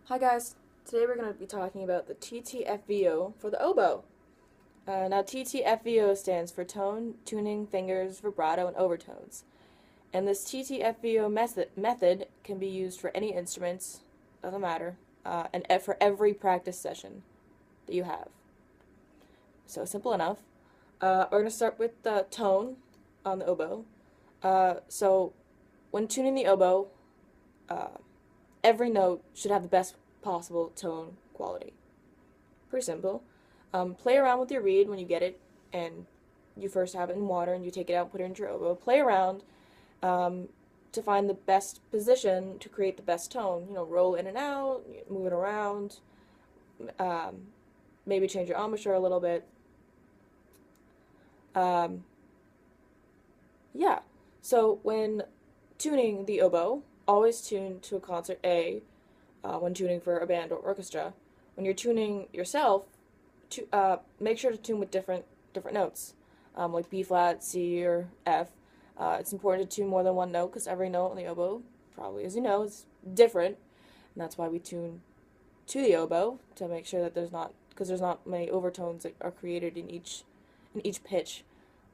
Hi guys, today we're going to be talking about the TTFVO for the oboe. Now TTFVO stands for tone, tuning, fingers, vibrato, and overtones. And this TTFVO method can be used for any instruments, doesn't matter, and for every practice session that you have. So simple enough. We're going to start with the tone on the oboe. So when tuning the oboe, every note should have the best possible tone quality. Pretty simple. Play around with your reed when you get it, and you first have it in water, and you take it out, put it into your oboe. Play around to find the best position to create the best tone. You know, roll in and out, move it around, maybe change your embouchure a little bit. Yeah. So when tuning the oboe, always tune to a concert A when tuning for a band or orchestra. When you're tuning yourself, make sure to tune with different notes, like B flat, C, or F. It's important to tune more than one note because every note on the oboe, probably as you know, is different, and that's why we tune to the oboe to make sure that there's not many overtones that are created in each pitch.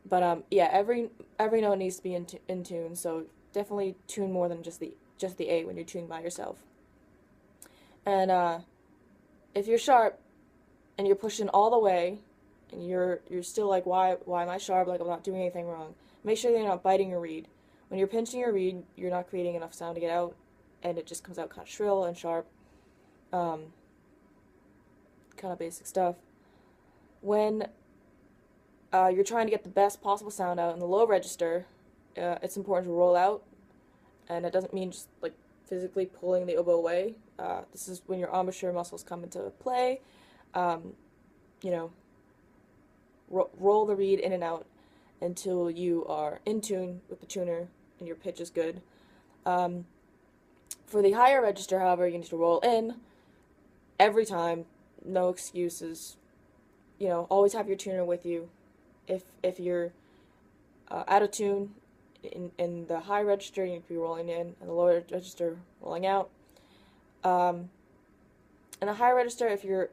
But yeah, every note needs to be in tune. So definitely tune more than just the A when you're tuning by yourself. And if you're sharp and you're pushing all the way, and you're still like, why am I sharp? Like I'm not doing anything wrong. Make sure that you're not biting your reed. When you're pinching your reed, you're not creating enough sound to get out, and it just comes out kind of shrill and sharp. Kind of basic stuff. When you're trying to get the best possible sound out in the low register, it's important to roll out, and it doesn't mean just like physically pulling the oboe away. This is when your embouchure muscles come into play. You know, roll the reed in and out until you are in tune with the tuner and your pitch is good. For the higher register, however, you need to roll in every time, no excuses. You know, always have your tuner with you. If you're out of tune in the high register, you need to be rolling in, and the lower register rolling out. In the high register, if your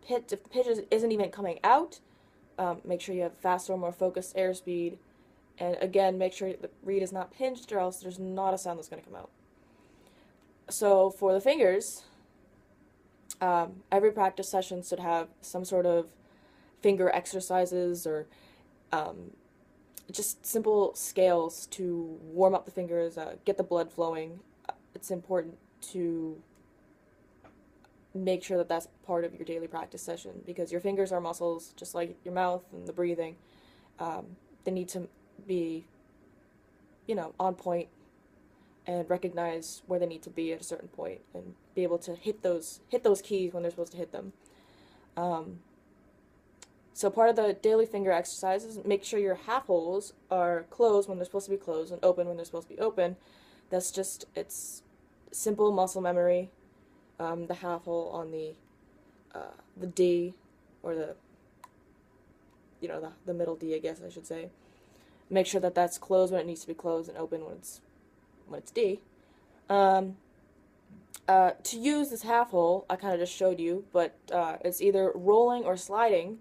if the pitch isn't even coming out, make sure you have faster or more focused airspeed, and again, make sure the reed is not pinched, or else there's not a sound that's going to come out. So for the fingers, every practice session should have some sort of finger exercises or just simple scales to warm up the fingers, get the blood flowing. It's important to make sure that that's part of your daily practice session, because your fingers are muscles just like your mouth and the breathing. They need to be, you know, on point and recognize where they need to be at a certain point and be able to hit those keys when they're supposed to hit them. So part of the daily finger exercises, make sure your half holes are closed when they're supposed to be closed and open when they're supposed to be open. It's simple muscle memory. The half hole on the D, or the middle D, I guess I should say. Make sure that that's closed when it needs to be closed and open when it's D. To use this half hole, I kind of just showed you, but it's either rolling or sliding.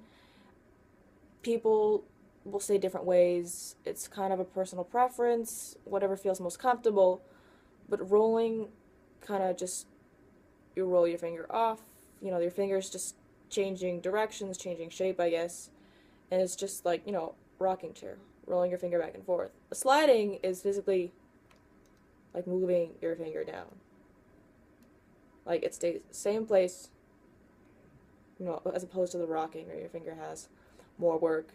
People will say different ways. It's kind of a personal preference, whatever feels most comfortable. But rolling, kind of just, you roll your finger off. You know, your finger's just changing directions, changing shape, I guess. And it's just like, you know, rocking chair, rolling your finger back and forth. Sliding is physically like moving your finger down. Like it stays same place, you know, as opposed to the rocking where your finger has more work.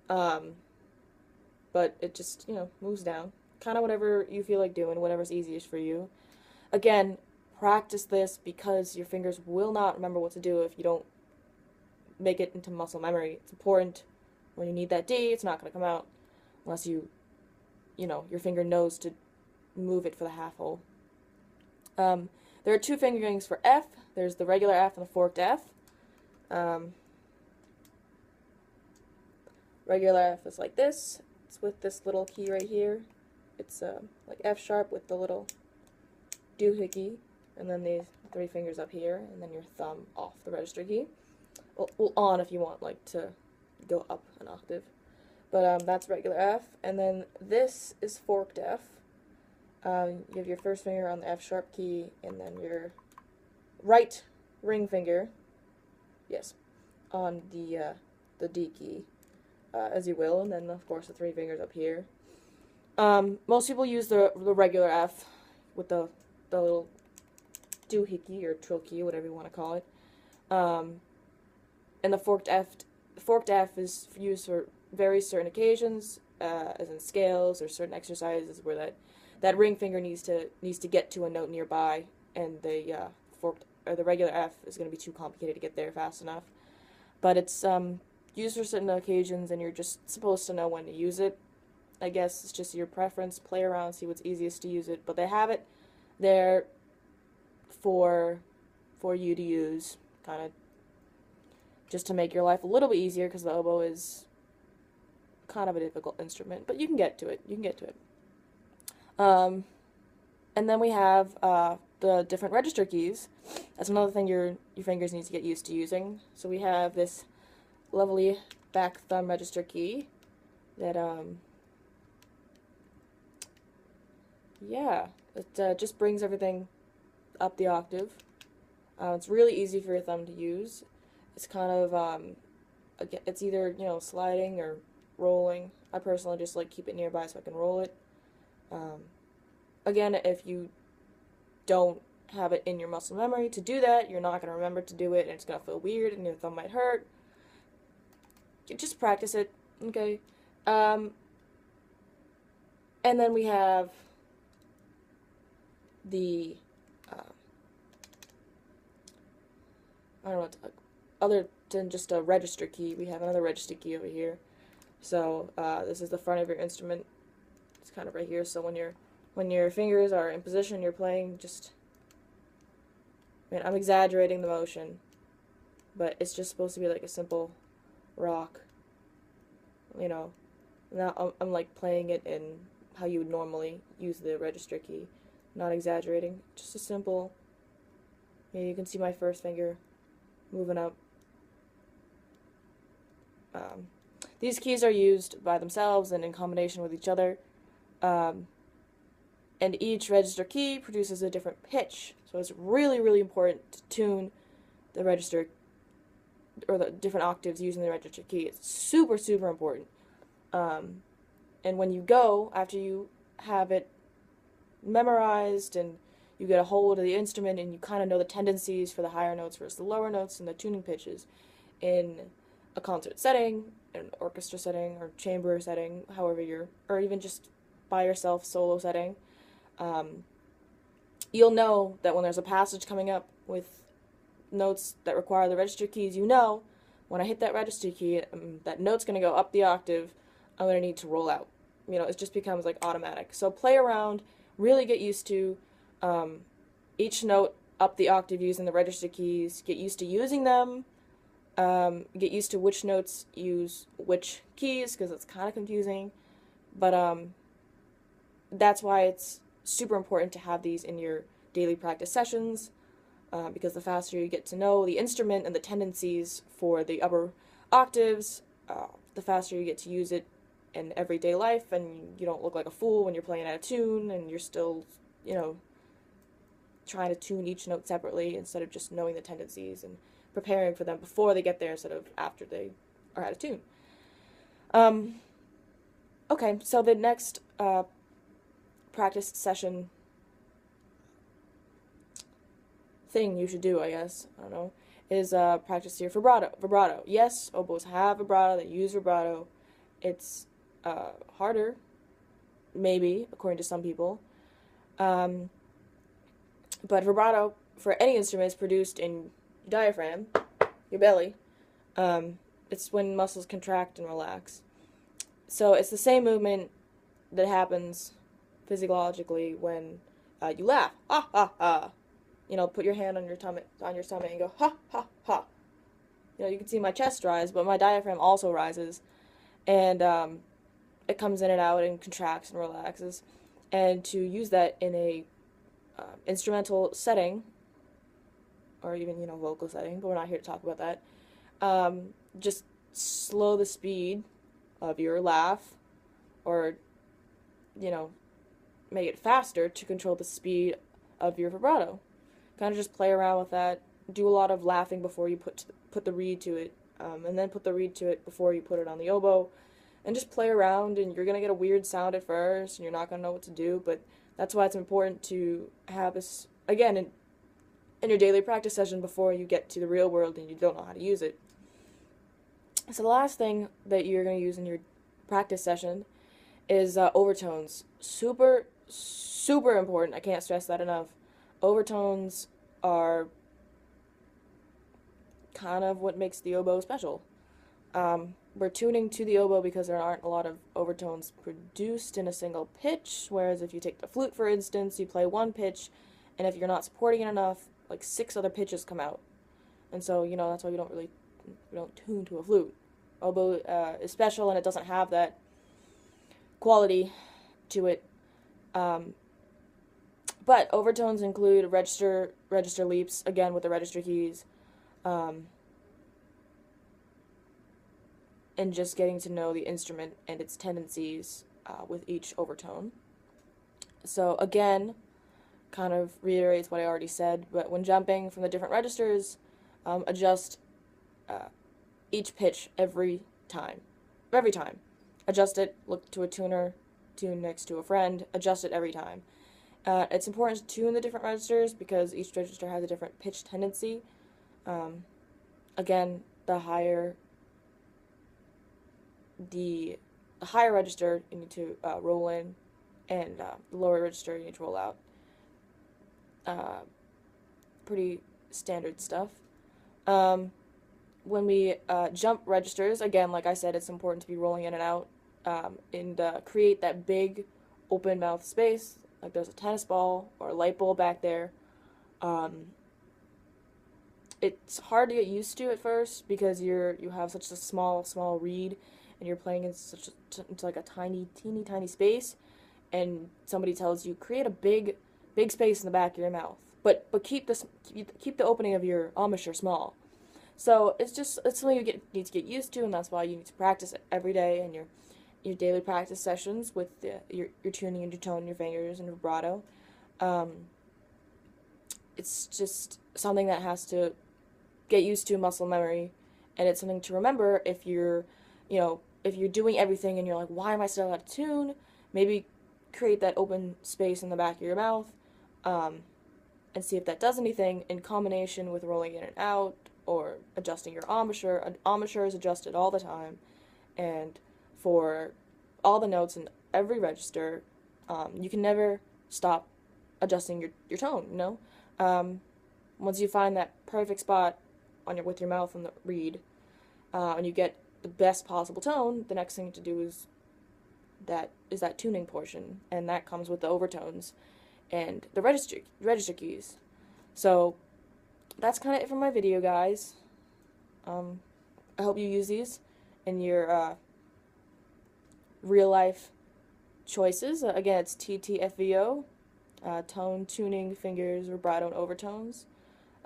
But it just, you know, moves down. Kind of whatever you feel like doing, whatever's easiest for you. Again, practice this because your fingers will not remember what to do if you don't make it into muscle memory. It's important. When you need that D, it's not going to come out unless you know, your finger knows to move it for the half hole. There are two fingerings for F. There's the regular F and the forked F. Regular F is like this. It's with this little key right here. It's like F sharp with the little doohickey, and then the three fingers up here, and then your thumb off the register key. Well, on if you want, like, to go up an octave. But that's regular F, and then this is forked F. You have your first finger on the F sharp key, and then your right ring finger, yes, on the D key, as you will, and then of course the three fingers up here. Most people use the regular F with the little doohickey or trill key, whatever you want to call it. And the forked F is used for very certain occasions, as in scales or certain exercises where that ring finger needs to get to a note nearby, and the regular F is going to be too complicated to get there fast enough. But it's used for certain occasions, and you're just supposed to know when to use it. I guess it's just your preference. Play around, see what's easiest to use it. But they have it there for you to use, kind of just to make your life a little bit easier, because the oboe is kind of a difficult instrument, but you can get to it. And then we have the different register keys. That's another thing your fingers need to get used to using. So we have this lovely back thumb register key that yeah, it just brings everything up the octave. It's really easy for your thumb to use. It's kind of it's either, you know, sliding or rolling. I personally just like keep it nearby so I can roll it. Again, if you don't have it in your muscle memory to do that, you're not going to remember to do it, and it's going to feel weird, and your thumb might hurt. You just practice it, okay? And then we have the, I don't know, other than just a register key, we have another register key over here. So this is the front of your instrument. It's kind of right here. So when your fingers are in position, you're playing. I'm exaggerating the motion, but it's just supposed to be like a simple rock. You know, now I'm like playing it in how you would normally use the register key, not exaggerating. Just a simple. You can see my first finger moving up. These keys are used by themselves and in combination with each other, and each register key produces a different pitch, so it's really, really important to tune the register, or the different octaves using the register key. It's super, super important. And when you go, after you have it memorized and you get a hold of the instrument and you kind of know the tendencies for the higher notes versus the lower notes and the tuning pitches in a concert setting, an orchestra setting, or chamber setting, or even just by yourself solo setting, you'll know that when there's a passage coming up with notes that require the register keys, you know when I hit that register key, that note's going to go up the octave, I'm going to need to roll out. You know, it just becomes like automatic. So play around, really get used to each note up the octave using the register keys, get used to using them, get used to which notes use which keys, because it's kind of confusing, but that's why it's super important to have these in your daily practice sessions, because the faster you get to know the instrument and the tendencies for the upper octaves, the faster you get to use it in everyday life, and you don't look like a fool when you're playing out of tune and you're still, you know, trying to tune each note separately instead of just knowing the tendencies and preparing for them before they get there instead of after they are out of tune. Okay, so the next practice session thing you should do, I guess, I don't know, is practice your vibrato. Yes, oboes have vibrato, they use vibrato. It's harder, maybe, according to some people. But vibrato, for any instrument, is produced in your diaphragm, your belly. It's when muscles contract and relax. So it's the same movement that happens physiologically when you laugh. Ha, ha, ha. You know, put your hand on your stomach and go, ha, ha, ha. You know, you can see my chest rise, but my diaphragm also rises. And it comes in and out and contracts and relaxes. And to use that in a instrumental setting, or even, you know, vocal setting, but we're not here to talk about that. Just slow the speed of your laugh, or, you know, make it faster to control the speed of your vibrato. Kind of just play around with that. Do a lot of laughing before you put the reed to it, and then put the reed to it before you put it on the oboe, and just play around. And you're gonna get a weird sound at first, and you're not gonna know what to do. But that's why it's important to have this again in your daily practice session before you get to the real world and you don't know how to use it. So the last thing that you're gonna use in your practice session is overtones. Super, super important. I can't stress that enough. Overtones are kind of what makes the oboe special. We're tuning to the oboe because there aren't a lot of overtones produced in a single pitch, whereas if you take the flute, for instance, you play one pitch, and if you're not supporting it enough, like 6 other pitches come out. And so, you know, that's why we don't tune to a flute. Oboe is special, and it doesn't have that quality to it. But overtones include register leaps, again with the register keys, and just getting to know the instrument and its tendencies with each overtone. So again, kind of reiterates what I already said, but when jumping from the different registers, adjust each pitch every time. Adjust it, look to a tuner, tune next to a friend, adjust it every time. It's important to tune the different registers because each register has a different pitch tendency. Again, the higher register you need to roll in, and the lower register you need to roll out. Pretty standard stuff. When we jump registers, again, like I said, it's important to be rolling in and out, and create that big open mouth space, like there's a tennis ball or a light bulb back there. It's hard to get used to at first because you have such a small reed, and you're playing in into like a teeny tiny space, and somebody tells you create a big space in the back of your mouth, but keep the opening of your embouchure small. So it's something you need to get used to, and that's why you need to practice it every day in your daily practice sessions with your tuning and your tone, your fingers and vibrato. It's just something that has to get used to, muscle memory, and it's something to remember if you're doing everything and you're like, why am I still out of tune? Maybe create that open space in the back of your mouth, and see if that does anything in combination with rolling in and out or adjusting your embouchure. An embouchure is adjusted all the time, and for all the notes in every register, you can never stop adjusting your tone, you know? Once you find that perfect spot with your mouth on the reed, and you get the best possible tone, the next thing to do is that tuning portion, and that comes with the overtones and the register keys. So that's kind of it for my video, guys. I hope you use these in your real life choices. Again, it's TTFVO, tone, tuning, fingers, vibrato, and overtones,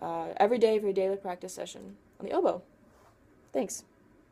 every day for your daily practice session on the oboe. Thanks.